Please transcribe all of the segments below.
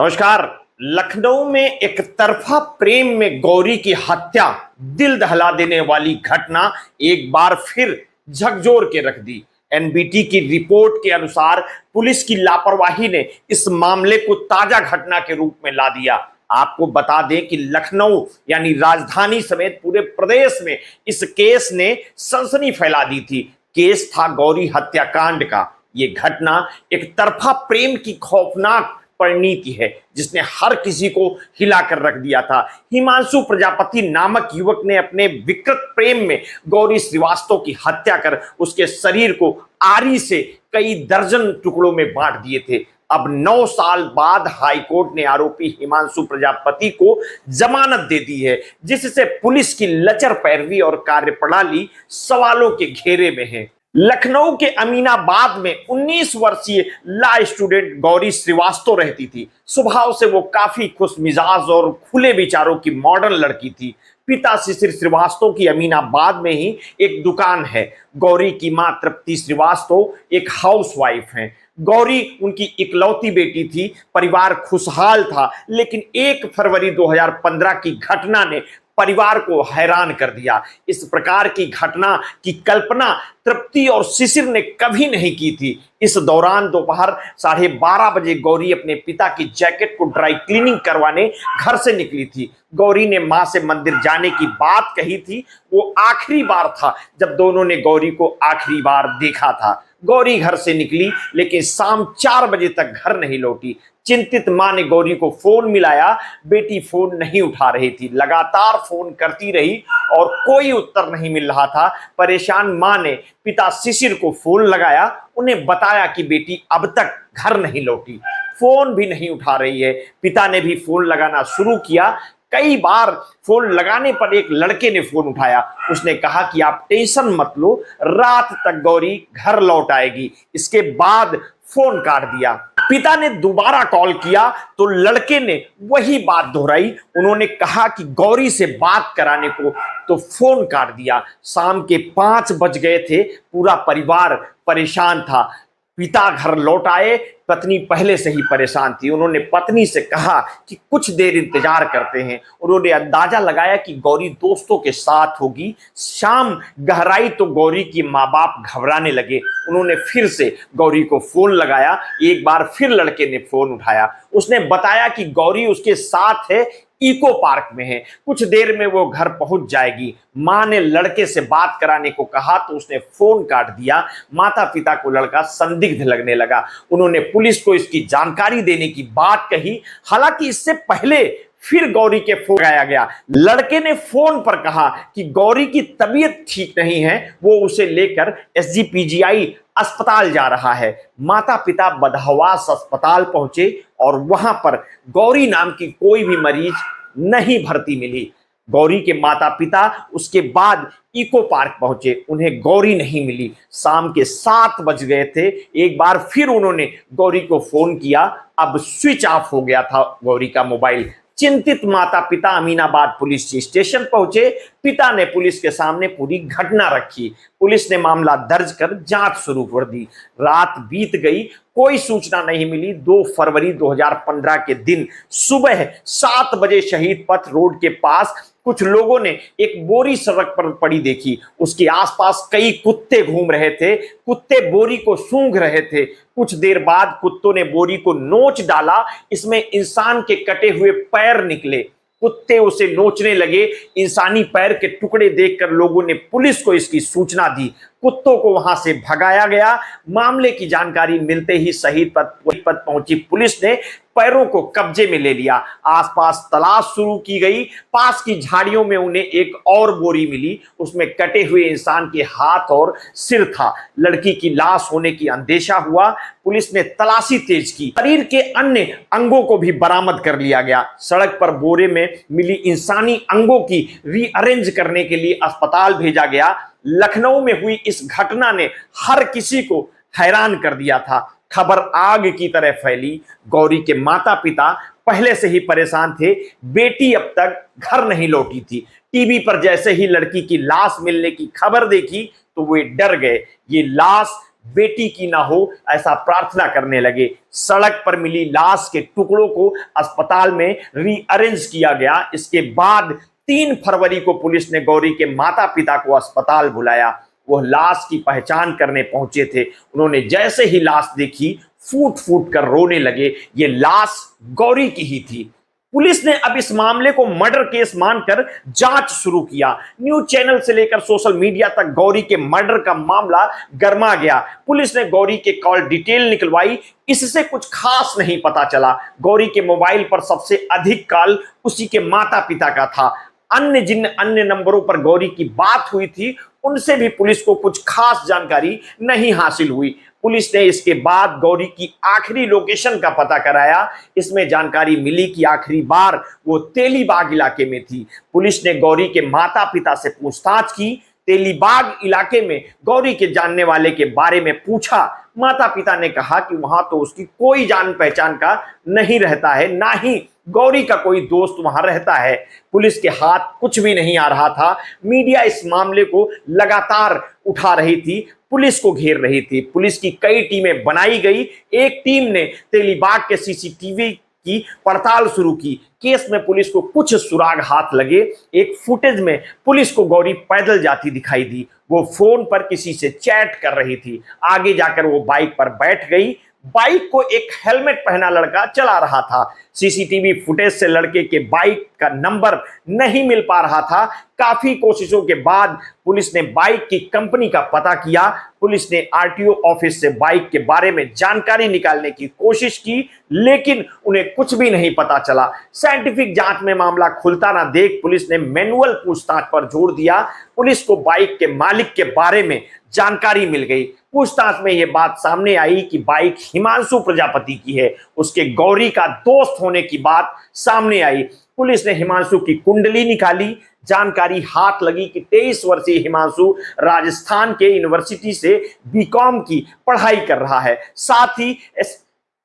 नमस्कार। लखनऊ में एक तरफा प्रेम में गौरी की हत्या, दिल दहला देने वाली घटना एक बार फिर झकझोर के रख दी। एनबीटी की रिपोर्ट के अनुसार पुलिस की लापरवाही ने इस मामले को ताजा घटना के रूप में ला दिया। आपको बता दें कि लखनऊ यानी राजधानी समेत पूरे प्रदेश में इस केस ने सनसनी फैला दी थी। केस था गौरी हत्याकांड का। यह घटना एक तरफा प्रेम की खौफनाक परिणीति है जिसने हर किसी को हिलाकर रख दिया था। हिमांशु प्रजापति नामक युवक ने अपने विकृत प्रेम में गौरी श्रीवास्तव की हत्या कर उसके शरीर को आरी से कई दर्जन टुकड़ों में बांट दिए थे। अब 9 साल बाद हाईकोर्ट ने आरोपी हिमांशु प्रजापति को जमानत दे दी है, जिससे पुलिस की लचर पैरवी और कार्यप्रणाली सवालों के घेरे में है। लखनऊ के अमीनाबाद में 19 वर्षीय लॉ स्टूडेंट गौरी श्रीवास्तव रहती थी। स्वभाव से वो काफी खुश मिजाज और खुले विचारों की मॉडर्न लड़की थी। पिता शिशिर श्रीवास्तव की अमीनाबाद में ही एक दुकान है। गौरी की मां तृप्ति श्रीवास्तव एक हाउसवाइफ हैं। गौरी उनकी इकलौती बेटी थी। परिवार खुशहाल था, लेकिन 1 फरवरी 2015 की घटना ने परिवार को हैरान कर दिया। इस प्रकार की घटना की कल्पना तृप्ति और शिशिर ने कभी नहीं की थी। इस दौरान दोपहर 12:30 बजे गौरी अपने पिता की जैकेट को ड्राई क्लीनिंग करवाने घर से निकली थी। गौरी ने मां से मंदिर जाने की बात कही थी। वो आखिरी बार था जब दोनों ने गौरी को आखिरी बार देखा था। गौरी घर से निकली, लेकिन शाम 4 बजे तक घर नहीं लौटी। चिंतित मां ने गौरी को फोन मिलाया। बेटी फोन नहीं उठा रही थी। लगातार फोन करती रही और कोई उत्तर नहीं मिल रहा था। परेशान मां ने पिता शिशिर को फोन लगाया। उन्हें बताया कि बेटी अब तक घर नहीं लौटी, फोन भी नहीं उठा रही है। पिता ने भी फोन लगाना शुरू किया। कई बार फोन लगाने पर एक लड़के ने फोन उठाया। उसने कहा कि आप टेंशन मत लो, रात तक गौरी घर लौट आएगी। इसके बाद फोन काट दिया। पिता ने दोबारा कॉल किया तो लड़के ने वही बात दोहराई। उन्होंने कहा कि गौरी से बात कराने को, तो फोन काट दिया। शाम के 5 बज गए थे। पूरा परिवार परेशान था। पिता घर लौट आए। पत्नी पहले से ही परेशान थी। उन्होंने पत्नी से कहा कि कुछ देर इंतजार करते हैं। उन्होंने अंदाजा लगाया कि गौरी दोस्तों के साथ होगी। शाम गहराई तो गौरी की माँ बाप घबराने लगे। उन्होंने फिर से गौरी को फोन लगाया। एक बार फिर लड़के ने फोन उठाया। उसने बताया कि गौरी उसके साथ है, इको पार्क में है, कुछ देर में वो घर पहुंच जाएगी। मां ने लड़के से बात कराने को कहा तो उसने फोन काट दिया। माता पिता को लड़का संदिग्ध लगने लगा। उन्होंने पुलिस को इसकी जानकारी देने की बात कही। हालांकि इससे पहले फिर गौरी के फोन लगाया गया। लड़के ने फोन पर कहा कि गौरी की तबीयत ठीक नहीं है, वो उसे लेकर एसजीपीजीआई अस्पताल जा रहा है। माता पिता बदहवास अस्पताल पहुंचे और वहां पर गौरी नाम की कोई भी मरीज नहीं भर्ती मिली। गौरी के माता पिता उसके बाद इको पार्क पहुंचे। उन्हें गौरी नहीं मिली। शाम के 7 बज गए थे। एक बार फिर उन्होंने गौरी को फोन किया। अब स्विच ऑफ हो गया था गौरी का मोबाइल। चिंतित माता पिता अमीनाबाद पुलिस स्टेशन पहुंचे। पिता ने पुलिस के सामने पूरी घटना रखी। पुलिस ने मामला दर्ज कर जांच शुरू कर दी। रात बीत गई, कोई सूचना नहीं मिली। 2 फरवरी 2015 के दिन सुबह 7 बजे शहीद पथ रोड के पास कुछ लोगों ने एक बोरी सड़क पर पड़ी देखी। उसके आसपास कई कुत्ते घूम रहे थे। कुत्ते बोरी को सूंघ रहे थे। कुछ देर बाद कुत्तों ने बोरी को नोच डाला। इसमें इंसान के कटे हुए पैर निकले। कुत्ते उसे नोचने लगे। इंसानी पैर के टुकड़े देखकर लोगों ने पुलिस को इसकी सूचना दी। कुत्तों को वहां से भगाया गया। मामले की जानकारी मिलते ही शहीद पथ पहुंची पुलिस ने पैरों को कब्जे में ले लिया। आसपास तलाश शुरू की गई। पास की झाड़ियों में उन्हें एक और बोरी मिली। उसमें कटे हुए इंसान के हाथ और सिर था। लड़की की लाश होने की अंदेशा हुआ। पुलिस ने तलाशी तेज की। शरीर के अन्य अंगों को भी बरामद कर लिया गया। सड़क पर बोरे में मिली इंसानी अंगों की रीअरेंज करने के लिए अस्पताल भेजा गया। लखनऊ में हुई इस घटना ने हर किसी को हैरान कर दिया था। खबर आग की तरह फैली। गौरी के माता पिता पहले से ही परेशान थे। बेटी अब तक घर नहीं लौटी थी। टीवी पर जैसे ही लड़की की लाश मिलने की खबर देखी तो वे डर गए। ये लाश बेटी की ना हो, ऐसा प्रार्थना करने लगे। सड़क पर मिली लाश के टुकड़ों को अस्पताल में रीअरेंज किया गया। इसके बाद 3 फरवरी को पुलिस ने गौरी के माता पिता को अस्पताल बुलाया। वह लाश की पहचान करने पहुंचे थे। उन्होंने जैसे ही लाश देखी फूट फूट कर रोने लगे। ये लाश गौरी की ही थी। पुलिस ने अब इस मामले को मर्डर केस मानकर जांच शुरू किया। न्यूज चैनल से लेकर सोशल मीडिया तक गौरी के मर्डर का मामला गर्मा गया। पुलिस ने गौरी के कॉल डिटेल निकलवाई। इससे कुछ खास नहीं पता चला। गौरी के मोबाइल पर सबसे अधिक कॉल उसी के माता पिता का था। जिन अन्य नंबरों पर गौरी की बात हुई थी उनसे भी पुलिस को कुछ खास जानकारी नहीं हासिल हुई। पुलिस ने इसके बाद गौरी की आखिरी लोकेशन का पता कराया। इसमें जानकारी मिली कि आखिरी बार वो तेलीबाग इलाके में थी। पुलिस ने गौरी के माता पिता से पूछताछ की। तेलीबाग इलाके में गौरी के जानने वाले के बारे में पूछा। माता पिता ने कहा कि वहां तो उसकी कोई जान पहचान का नहीं रहता है, ना ही गौरी का कोई दोस्त वहां रहता है। पुलिस के हाथ कुछ भी नहीं आ रहा था। मीडिया इस मामले को लगातार उठा रही थी, पुलिस को घेर रही थी। पुलिस की कई टीमें बनाई गई। एक टीम ने तेलीबाग के सीसीटीवी की पड़ताल शुरू की। केस में पुलिस को कुछ सुराग हाथ लगे। एक फुटेज में पुलिस को गौरी पैदल जाती दिखाई दी। वो फोन पर किसी से चैट कर रही थी। आगे जाकर वो बाइक पर बैठ गई। बाइक को एक हेलमेट पहना लड़का चला रहा था। सीसीटीवी फुटेज से लड़के के बाइक का नंबर नहीं मिल पा रहा था। काफी कोशिशों के बाद पुलिस ने बाइक की कंपनी का पता किया। पुलिस ने आरटीओ ऑफिस से बाइक के बारे में जानकारी निकालने की कोशिश की, लेकिन उन्हें कुछ भी नहीं पता चला। साइंटिफिक जांच में मामला खुलता ना देख पुलिस ने मैनुअल पूछताछ पर जोर दिया। पुलिस को बाइक के मालिक के बारे में जानकारी मिल गई। पूछताछ में यह बात सामने आई कि बाइक हिमांशु प्रजापति की है। उसके गौरी का दोस्त होने की बात सामने आई। पुलिस ने हिमांशु की कुंडली निकाली। जानकारी हाथ लगी कि 23 वर्षीय हिमांशु राजस्थान के यूनिवर्सिटी से बीकॉम की पढ़ाई कर रहा है, साथ ही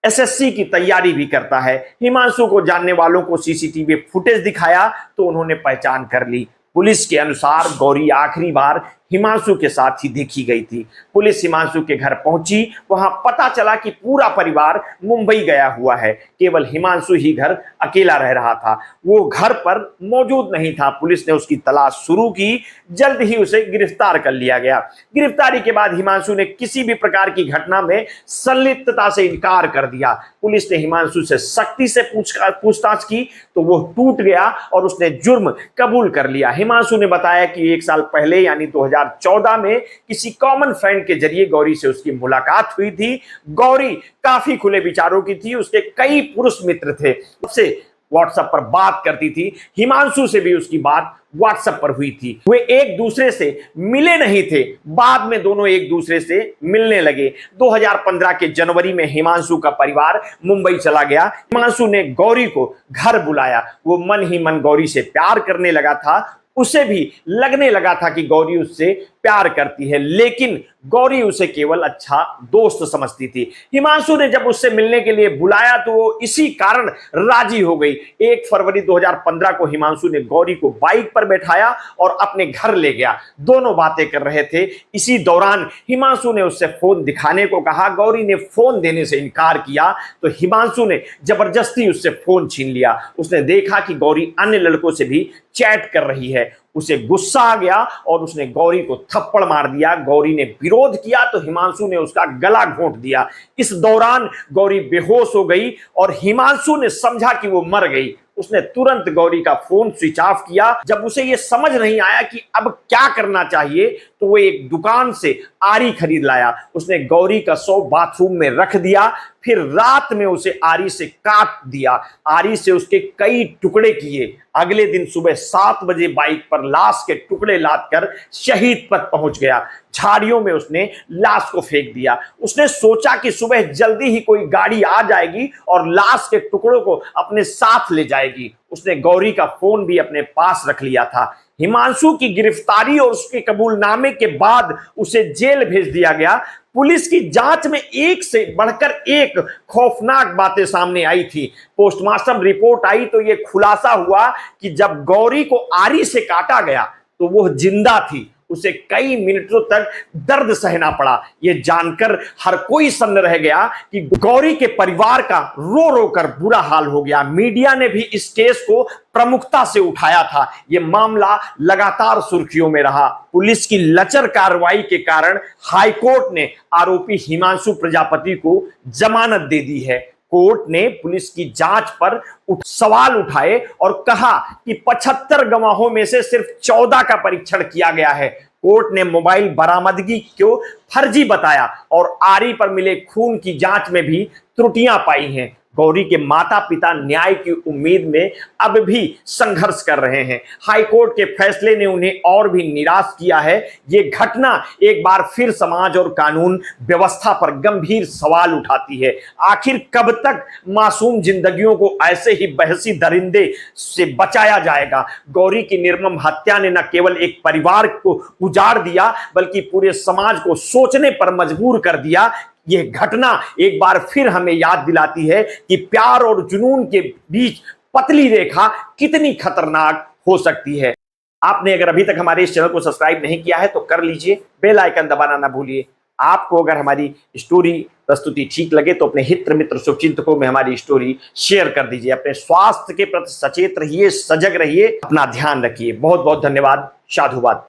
एसएससी की तैयारी भी करता है। हिमांशु को जानने वालों को सीसीटीवी फुटेज दिखाया तो उन्होंने पहचान कर ली। पुलिस के अनुसार गौरी आखिरी बार हिमांशु के साथ ही देखी गई थी। पुलिस हिमांशु के घर पहुंची। वहां पता चला कि पूरा परिवार मुंबई गया हुआ है। केवल हिमांशु ही घर अकेला रह रहा था। वो घर पर मौजूद नहीं था। पुलिस ने उसकी तलाश शुरू की। जल्द ही उसे गिरफ्तार कर लिया गया। गिरफ्तारी के बाद हिमांशु ने किसी भी प्रकार की घटना में संलिप्तता से इनकार कर दिया। पुलिस ने हिमांशु से सख्ती से पूछताछ की तो वो टूट गया और उसने जुर्म कबूल कर लिया। हिमांशु ने बताया कि 1 साल पहले यानी 2014 में किसी कॉमन फ्रेंड के जरिए गौरी से उसकी मुलाकात हुई थी। गौरी काफी खुले विचारों की थी। उसके कई पुरुष मित्र थे। उससे व्हाट्सएप पर बात करती थी। हिमांशु से भी उसकी बात व्हाट्सएप पर हुई थी। वे एक दूसरे से मिले नहीं थे। बाद में दोनों एक दूसरे से मिलने लगे। 2015 के जनवरी में हिमांशु का परिवार मुंबई चला गया। हिमांशु ने गौरी को घर बुलाया। वो मन ही मन गौरी से प्यार करने लगा था। उसे भी लगने लगा था कि गौरी उससे प्यार करती है, लेकिन गौरी उसे केवल अच्छा दोस्त समझती थी। हिमांशु ने जब उससे मिलने के लिए बुलाया तो वो इसी कारण राजी हो गई। 1 फरवरी 2015 को हिमांशु ने गौरी को बाइक पर बैठाया और अपने घर ले गया। दोनों बातें कर रहे थे। इसी दौरान हिमांशु ने उससे फोन दिखाने को कहा। गौरी ने फोन देने से इनकार किया तो हिमांशु ने जबरदस्ती उससे फोन छीन लिया। उसने देखा कि गौरी अन्य लड़कों से भी चैट कर रही है। उसे गुस्सा आ गया और उसने गौरी को थप्पड़ मार दिया। गौरी ने विरोध किया तो हिमांशु ने उसका गला घोंट दिया। इस दौरान गौरी बेहोश हो गई और हिमांशु ने समझा कि वो मर गई। उसने तुरंत गौरी का फोन स्विच ऑफ किया। जब उसे यह समझ नहीं आया कि अब क्या करना चाहिए तो वो एक दुकान से आरी खरीद लाया। उसने गौरी का शव बाथरूम में रख दिया। फिर रात में उसे आरी से काट दिया। आरी से उसके कई टुकड़े किए। अगले दिन सुबह 7 बजे बाइक पर लाश के टुकड़े लादकर शहीद पथ पहुंच गया। झाड़ियों में उसने लाश को फेंक दिया। उसने सोचा कि सुबह जल्दी ही कोई गाड़ी आ जाएगी और लाश के टुकड़ों को अपने साथ ले जाएगी। उसने गौरी का फोन भी अपने पास रख लिया था। हिमांशु की गिरफ्तारी और उसके कबूलनामे के बाद उसे जेल भेज दिया गया। पुलिस की जांच में एक से बढ़कर एक खौफनाक बातें सामने आई थी। पोस्टमार्टम रिपोर्ट आई तो यह खुलासा हुआ कि जब गौरी को आरी से काटा गया तो वह जिंदा थी उसे कई मिनटों तक दर्द सहना पड़ा। यह जानकर हर कोई सन्न रह गया कि गौरी के परिवार का रो रो कर बुरा हाल हो गया। मीडिया ने भी इस केस को प्रमुखता से उठाया था। यह मामला लगातार सुर्खियों में रहा। पुलिस की लचर कार्रवाई के कारण हाईकोर्ट ने आरोपी हिमांशु प्रजापति को जमानत दे दी है। कोर्ट ने पुलिस की जांच पर सवाल उठाए और कहा कि 75 गवाहों में से सिर्फ 14 का परीक्षण किया गया है। कोर्ट ने मोबाइल बरामदगी को फर्जी बताया और आरी पर मिले खून की जांच में भी त्रुटियां पाई हैं। गौरी के माता पिता न्याय की उम्मीद में अब भी संघर्ष कर रहे हैं। हाईकोर्ट के फैसले ने उन्हें और भी निराश किया है। ये घटना एक बार फिर समाज और कानून व्यवस्था पर गंभीर सवाल उठाती है। आखिर कब तक मासूम जिंदगियों को ऐसे ही बहसी दरिंदे से बचाया जाएगा? गौरी की निर्मम हत्या ने न केवल एक परिवार को उजाड़ दिया बल्कि पूरे समाज को सोचने पर मजबूर कर दिया। यह घटना एक बार फिर हमें याद दिलाती है कि प्यार और जुनून के बीच पतली रेखा कितनी खतरनाक हो सकती है। आपने अगर अभी तक हमारे इस चैनल को सब्सक्राइब नहीं किया है तो कर लीजिए, बेल आइकन दबाना ना भूलिए। आपको अगर हमारी स्टोरी प्रस्तुति ठीक लगे तो अपने हित मित्र शुभचिंतकों में हमारी स्टोरी शेयर कर दीजिए। अपने स्वास्थ्य के प्रति सचेत रहिए, सजग रहिए, अपना ध्यान रखिए। बहुत बहुत धन्यवाद। साधुवाद।